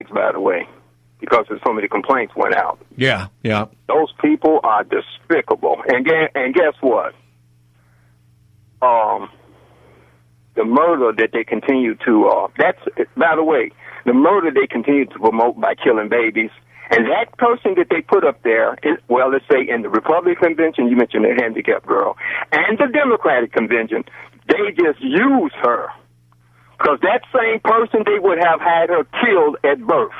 Wellings, by the way, because so many complaints went out. Yeah, yeah. Those people are despicable. And guess what? The murder that they continue to, by the way, the murder they continue to promote by killing babies. And that person that they put up there, let's say in the Republican convention, you mentioned the handicapped girl, and the Democratic convention, they just use her. Because that same person, they would have had her killed at birth.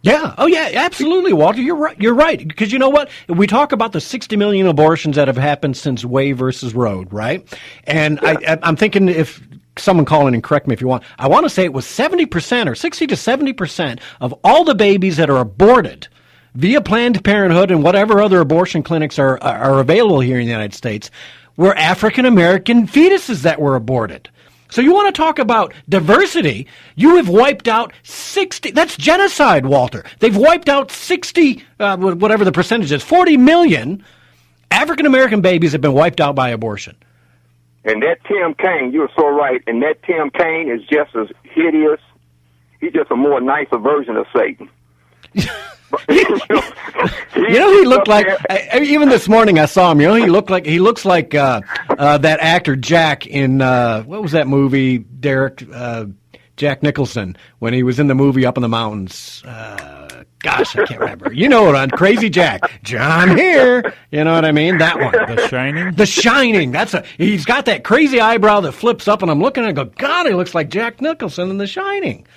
Yeah. Oh, yeah, absolutely, Walter. You're right. You're right. Because you know what? We talk about the 60 million abortions that have happened since Wade versus Roe, right? And yeah. I'm thinking if someone call in and correct me if you want. I want to say it was 70% or 60 to 70% of all the babies that are aborted via Planned Parenthood and whatever other abortion clinics are available here in the United States were African-American fetuses that were aborted. So you want to talk about diversity? You have wiped out 60. That's genocide, Walter. They've wiped out 60, whatever the percentage is, 40 million African-American babies have been wiped out by abortion. And that Tim Kaine, you're so right, and that Tim Kaine is just as hideous. He's just a more nicer version of Satan. He looked like, even this morning I saw him, he looks like that actor Jack in, what was that movie, Derek, Jack Nicholson, when he was in the movie Up in the Mountains. Gosh, I can't remember. You know what, on Crazy Jack. John here. You know what I mean? That one. The Shining? The Shining. He's got that crazy eyebrow that flips up, and I'm looking at it and go, God, he looks like Jack Nicholson in The Shining.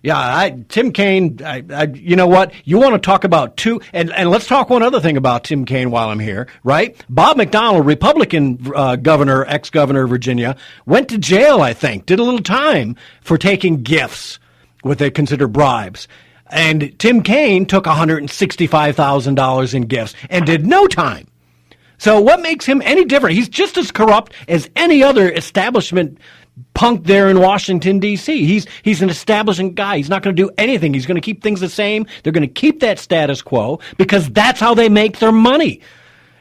Yeah, Tim Kaine, you know what? You want to talk about two, and let's talk one other thing about Tim Kaine while I'm here, right? Bob McDonnell, Republican governor, ex-governor of Virginia, went to jail, I think, did a little time for taking gifts, what they consider bribes. And Tim Kaine took $165,000 in gifts and did no time. So what makes him any different? He's just as corrupt as any other establishment punk there in Washington, D.C. He's an establishing guy. He's not going to do anything. He's going to keep things the same. They're going to keep that status quo because that's how they make their money.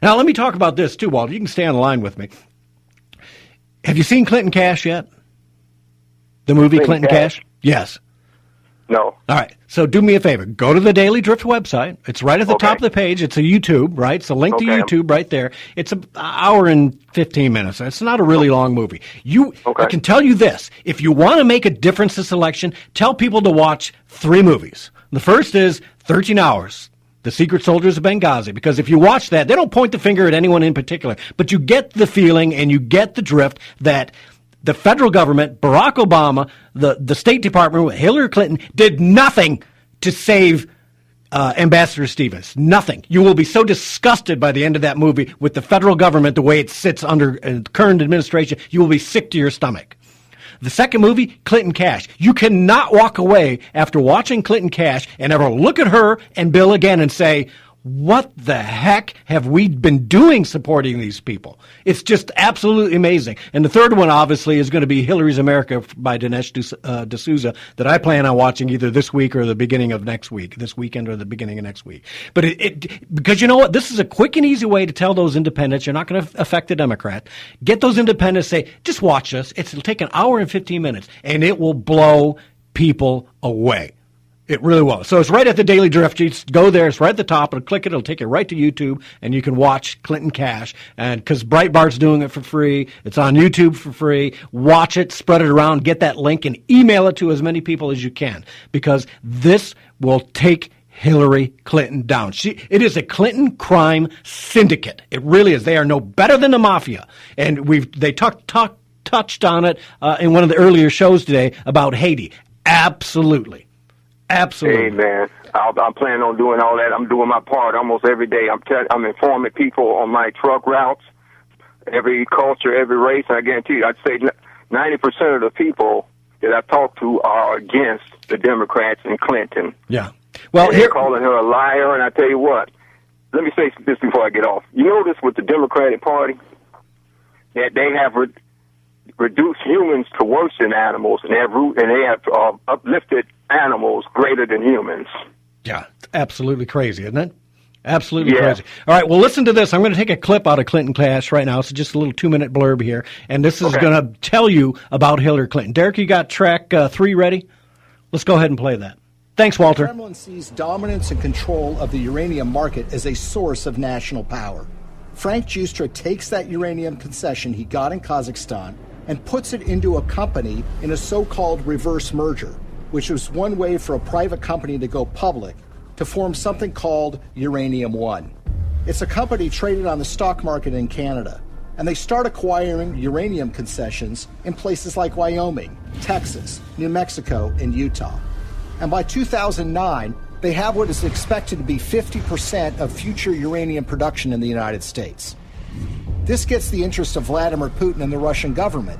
Now, let me talk about this, too, Walter. You can stay on the line with me. Have you seen Clinton Cash yet? The movie Clinton Cash? Yes. No. All right. So do me a favor. Go to the Daily Drift website. It's right at the top of the page. It's a YouTube, right? It's a link to YouTube right there. It's an hour and 15 minutes. It's not a really long movie. I can tell you this. If you want to make a difference this election, tell people to watch 3 movies. The first is 13 Hours, The Secret Soldiers of Benghazi, because if you watch that, they don't point the finger at anyone in particular, but you get the feeling and you get the drift that the federal government, Barack Obama, the State Department, Hillary Clinton, did nothing to save Ambassador Stevens. Nothing. You will be so disgusted by the end of that movie with the federal government, the way it sits under current administration, you will be sick to your stomach. The second movie, Clinton Cash. You cannot walk away after watching Clinton Cash and ever look at her and Bill again and say, what the heck have we been doing supporting these people? It's just absolutely amazing. And the third one, obviously, is going to be Hillary's America by Dinesh D'Souza that I plan on watching either this week or the beginning of next week, this weekend or the beginning of next week. But because you know what? This is a quick and easy way to tell those independents, you're not going to affect the Democrat. Get those independents, say, just watch us. It'll take an hour and 15 minutes, and it will blow people away. It really will. So it's right at the Daily Drift. You just go there. It's right at the top. It'll click it. It'll take you right to YouTube, and you can watch Clinton Cash. And because Breitbart's doing it for free, it's on YouTube for free. Watch it, spread it around, get that link, and email it to as many people as you can, because this will take Hillary Clinton down. It is a Clinton crime syndicate. It really is. They are no better than the mafia. And they touched on it in one of the earlier shows today about Haiti. Absolutely. Absolutely. Hey, man, I'm planning on doing all that. I'm doing my part almost every day. I'm informing people on my truck routes, every culture, every race. And I guarantee you, I'd say 90% of the people that I've talked to are against the Democrats and Clinton. Yeah. Well, they're calling her a liar. And I tell you what, let me say this before I get off. You notice with the Democratic Party that they have reduced humans to worse than animals, and they have uplifted animals greater than humans. Yeah, it's absolutely crazy, isn't it? Absolutely crazy. All right, well, listen to this. I'm going to take a clip out of Clinton Cash right now. It's just a little 2-minute blurb here, and this is going to tell you about Hillary Clinton. Derek, you got track 3 ready? Let's go ahead and play that. Thanks, Walter. The Kremlin sees dominance and control of the uranium market as a source of national power. Frank Giustra takes that uranium concession he got in Kazakhstan and puts it into a company in a so-called reverse merger, which was one way for a private company to go public to form something called Uranium One. It's a company traded on the stock market in Canada, and they start acquiring uranium concessions in places like Wyoming, Texas, New Mexico, and Utah. And by 2009, they have what is expected to be 50% of future uranium production in the United States. This gets the interest of Vladimir Putin and the Russian government.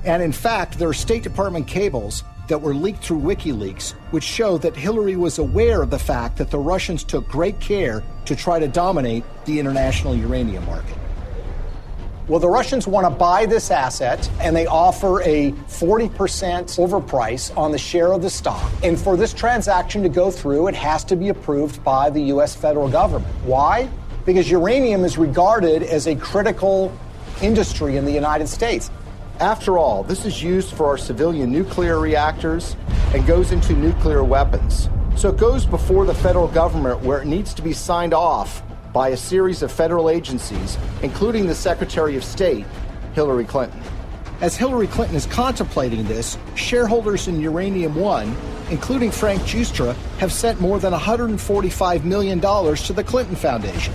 And in fact, there are State Department cables that were leaked through WikiLeaks, which show that Hillary was aware of the fact that the Russians took great care to try to dominate the international uranium market. Well, the Russians want to buy this asset, and they offer a 40% overprice on the share of the stock. And for this transaction to go through, it has to be approved by the U.S. federal government. Why? Because uranium is regarded as a critical industry in the United States. After all, this is used for our civilian nuclear reactors and goes into nuclear weapons. So it goes before the federal government, where it needs to be signed off by a series of federal agencies, including the Secretary of State, Hillary Clinton. As Hillary Clinton is contemplating this, shareholders in Uranium One, including Frank Giustra, have sent more than $145 million to the Clinton Foundation.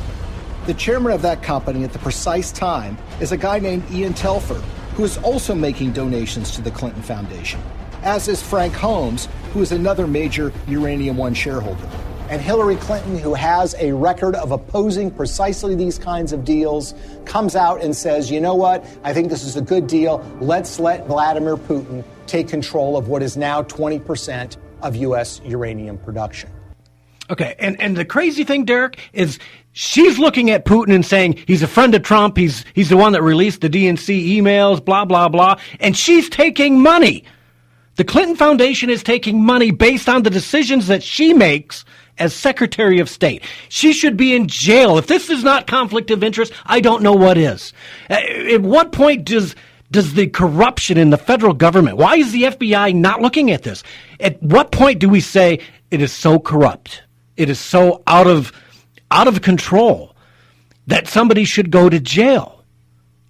The chairman of that company at the precise time is a guy named Ian Telfer, who is also making donations to the Clinton Foundation, as is Frank Holmes, who is another major Uranium One shareholder. And Hillary Clinton, who has a record of opposing precisely these kinds of deals, comes out and says, you know what, I think this is a good deal. Let's let Vladimir Putin take control of what is now 20% of U.S. uranium production. Okay, and the crazy thing, Derek, is she's looking at Putin and saying he's a friend of Trump, he's the one that released the DNC emails, blah, blah, blah, and she's taking money. The Clinton Foundation is taking money based on the decisions that she makes as Secretary of State. She should be in jail. If this is not conflict of interest, I don't know what is. At what point does the corruption in the federal government, why is the FBI not looking at this? At what point do we say it is so corrupt, it is so out of control that somebody should go to jail?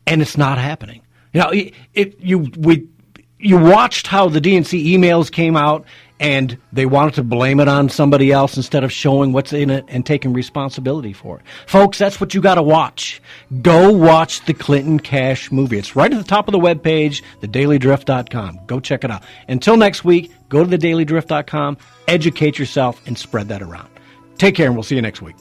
And it's not happening. You watched how the DNC emails came out, and they wanted to blame it on somebody else instead of showing what's in it and taking responsibility for it. Folks, that's what you got to watch. Go watch the Clinton Cash movie. It's right at the top of the webpage, thedailydrift.com. Go check it out. Until next week, go to thedailydrift.com, educate yourself, and spread that around. Take care, and we'll see you next week.